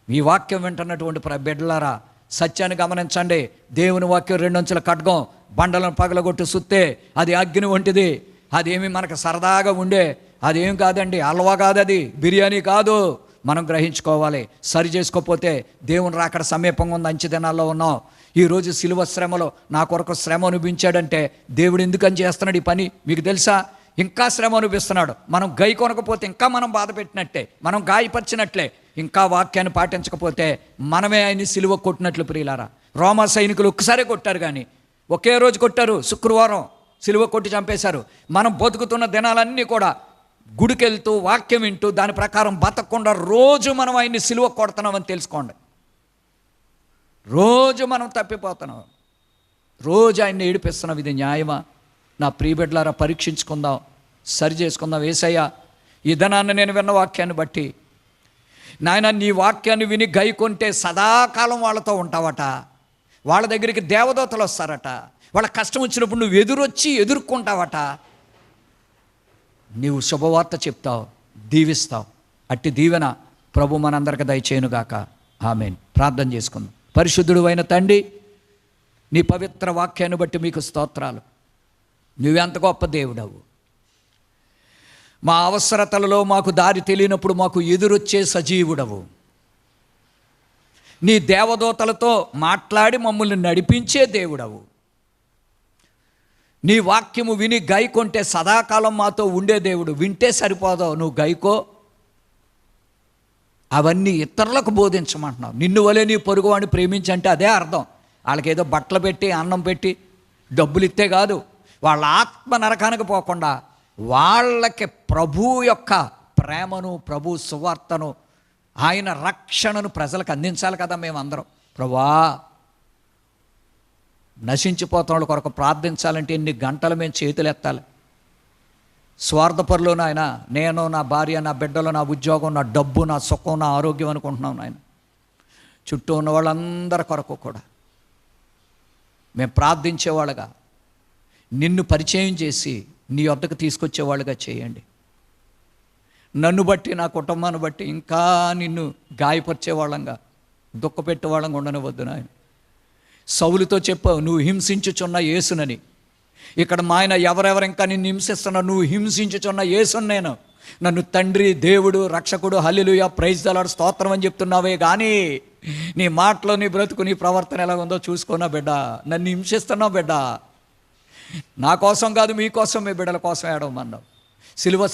Speaker 1: ఈ వాక్యం వింటున్నటువంటి బిడ్డలారా, సత్యాన్ని గమనించండి. దేవుని వాక్యం 2 అంచుల ఖడ్గం, బండలను పగలగొట్టు సుత్తే. అది అగ్ని వంటిది. అదేమి మనకు సరదాగా ఉండే అదేం కాదండి, హల్వా కాదు, అది బిర్యానీ కాదు. మనం గ్రహించుకోవాలి. సరి చేసుకోకపోతే దేవుని రాకడ సమీపంగా ఉంది, అంచె దినాల్లో ఉన్నాం. ఈరోజు సిలువ శ్రమలో నా కొరకు శ్రమ అనుభవించాడంటే దేవుడు ఎందుకని చేస్తున్నాడు ఈ పని మీకు తెలుసా? ఇంకా శ్రమ అనుభవిస్తున్నాడు. మనం కొనకపోతే ఇంకా మనం బాధ పెట్టినట్టే, మనం గాయపరిచినట్లే. ఇంకా వాక్యాన్ని పాటించకపోతే మనమే ఆయన్ని సిలువ కొట్టినట్లు ప్రియులారా. రోమా సైనికులు ఒక్కసారే కొట్టారు, కానీ ఒకే రోజు కొట్టారు, శుక్రవారం సిలువ కొట్టి చంపేశారు. మనం బతుకుతున్న దినాలన్నీ కూడా గుడికెళ్తూ వాక్యం వింటూ దాని ప్రకారం బతకకుండా రోజు మనం ఆయన్ని సిలువ కొడుతున్నామని తెలుసుకోండి. రోజు మనం తప్పిపోతున్నాం, రోజు ఆయన్ని ఏడిపిస్తున్నాం. ఇది న్యాయమా? నా ప్రియబిడ్డలారా, పరీక్షించుకుందాం, సరి చేసుకుందాం. యేసయ్య, ఈ దినాన్ని నేను విన్న వాక్యాన్ని బట్టి నాయన, నీ వాక్యాన్ని విని కొంటే సదాకాలం వాళ్ళతో ఉంటావట. వాళ్ళ దగ్గరికి దేవదూతలు వస్తారట. వాళ్ళ కష్టం వచ్చినప్పుడు నువ్వు ఎదుర్కొంటావట. నీవు శుభవార్త చెప్తావు, దీవిస్తావు. అట్టి దీవెన ప్రభు మనందరికి దయచేయునుగాక. ఆమేన్. ప్రార్థన చేసుకుందాం. పరిశుద్ధుడు అయిన తండ్రి, నీ పవిత్ర వాక్యాన్ని బట్టి మీకు స్తోత్రాలు. నువ్వెంత గొప్ప దేవుడవు. మా అవసరతలలో మాకు దారి తెలియనప్పుడు మాకు ఎదురొచ్చే సజీవుడవు. నీ దేవదూతలతో మాట్లాడి మమ్మల్ని నడిపించే దేవుడవు. నీ వాక్యము విని కొంటే సదాకాలం మాతో ఉండే దేవుడు. వింటే సరిపోదో, నువ్వు గైకో, అవన్నీ ఇతరులకు బోధించమంటున్నావు. నిన్ను వలే నీ పొరుగువాడిని ప్రేమించంటే అదే అర్థం. వాళ్ళకి ఏదో బట్టలు పెట్టి, అన్నం పెట్టి, డబ్బులు ఇస్తే కాదు. వాళ్ళ ఆత్మ నరకానికి పోకుండా వాళ్ళకి ప్రభు యొక్క ప్రేమను, ప్రభు సువార్తను, ఆయన రక్షణను ప్రజలకు అందించాలి కదా. మేమందరం ప్రభువా, నశించిపోతున్న వాళ్ళ కొరకు ప్రార్థించాలంటే ఎన్ని గంటలు మేము చేతులు ఎత్తాలి? స్వార్థపరులు నాయన, నేను, నా భార్య, నా బిడ్డలు, నా ఉద్యోగం, నా డబ్బు, నా సుఖం, నా ఆరోగ్యం అనుకుంటున్నాం నాయన. చుట్టూ ఉన్న వాళ్ళందరి కొరకు కూడా మేము ప్రార్థించేవాళ్ళుగా, నిన్ను పరిచయం చేసి నీ వద్దకు తీసుకొచ్చేవాళ్ళుగా చేయండి. నన్ను బట్టి, నా కుటుంబాన్ని బట్టి ఇంకా నిన్ను గాయపరిచేవాళ్ళంగా, దుఃఖపెట్టేవాళ్ళంగా ఉండనివద్దు నాయన. సౌలుతో చెప్పావు, నువ్వు హింసించుచున్న యేసునని. ఇక్కడ మా ఆయన ఎవరెవరు ఇంకా నిన్ను హింసిస్తున్నారు? నువ్వు హింసించుచున్న యేసుని నేను. నన్ను తండ్రి, దేవుడు, రక్షకుడు, హల్లెలూయా, ప్రైజ్ ది లార్డ్, స్తోత్రం అని చెప్తున్నావే, కానీ నీ మాటలో, నీ బ్రతుకు, నీ ప్రవర్తన ఎలా ఉందో చూసుకున్నా బిడ్డ. నన్ను హింసిస్తున్నావు బిడ్డ. నా కోసం కాదు, మీకోసం, మీ బిడ్డల కోసం ఏడవమన్నావు. సిలువ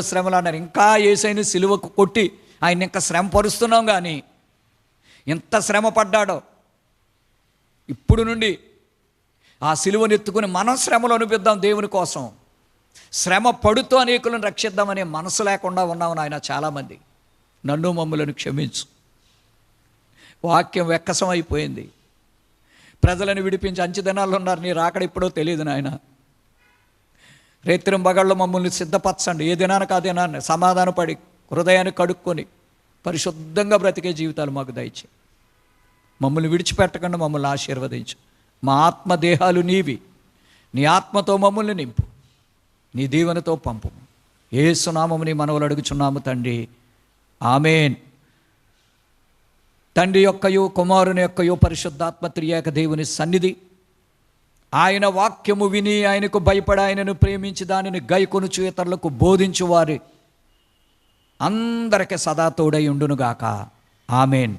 Speaker 1: శ్రమలు అన్నారు. ఇంకా యేసయ్యను సిలువకు కొట్టి ఆయన ఇంకా శ్రమ పరుస్తున్నాం. కానీ ఎంత శ్రమ పడ్డాడో. ఇప్పుడు నుండి ఆ సిలువను ఎత్తుకుని మనం శ్రమలు అనిపిద్దాం దేవుని కోసం. శ్రమ పడుతూ అనేకులను రక్షిద్దామనే మనసు లేకుండా ఉన్నాం నాయన చాలామంది. నన్ను, మమ్ములను క్షమించు. వాక్యం వెక్కసం అయిపోయింది. ప్రజలను విడిపించి అంచెదినాల్లో ఉన్నారు. నీ రాకడ ఇప్పుడో తెలియదు నాయన. రేత్రం బగళ్ళు మమ్మల్ని సిద్ధపరచండి. ఏ దినానికి ఆ దినాన్ని సమాధానపడి హృదయాన్ని కడుక్కొని పరిశుద్ధంగా బ్రతికే జీవితాలు మాకు దయచే. మమ్మల్ని విడిచిపెట్టకుండా మమ్మల్ని ఆశీర్వదించు. మా ఆత్మదేహాలు నీవి. నీ ఆత్మతో మమ్మల్ని నింపు. నీ దీవెనతో పంపు. యేసు నామమున నీ మనవులు అడుగుచున్నాము తండ్రి. ఆమేన్. తండ్రి యొక్కయు, కుమారుని యొక్కయు, పరిశుద్ధాత్మ త్రియేక దేవుని సన్నిధి, ఆయన వాక్యము విని ఆయనకు భయపడి ఆయనను ప్రేమించి దానిని గైకొనుచు ఇతరులకు బోధించువారి అందరికి సదా తోడై ఉండునుగాక. ఆమేన్.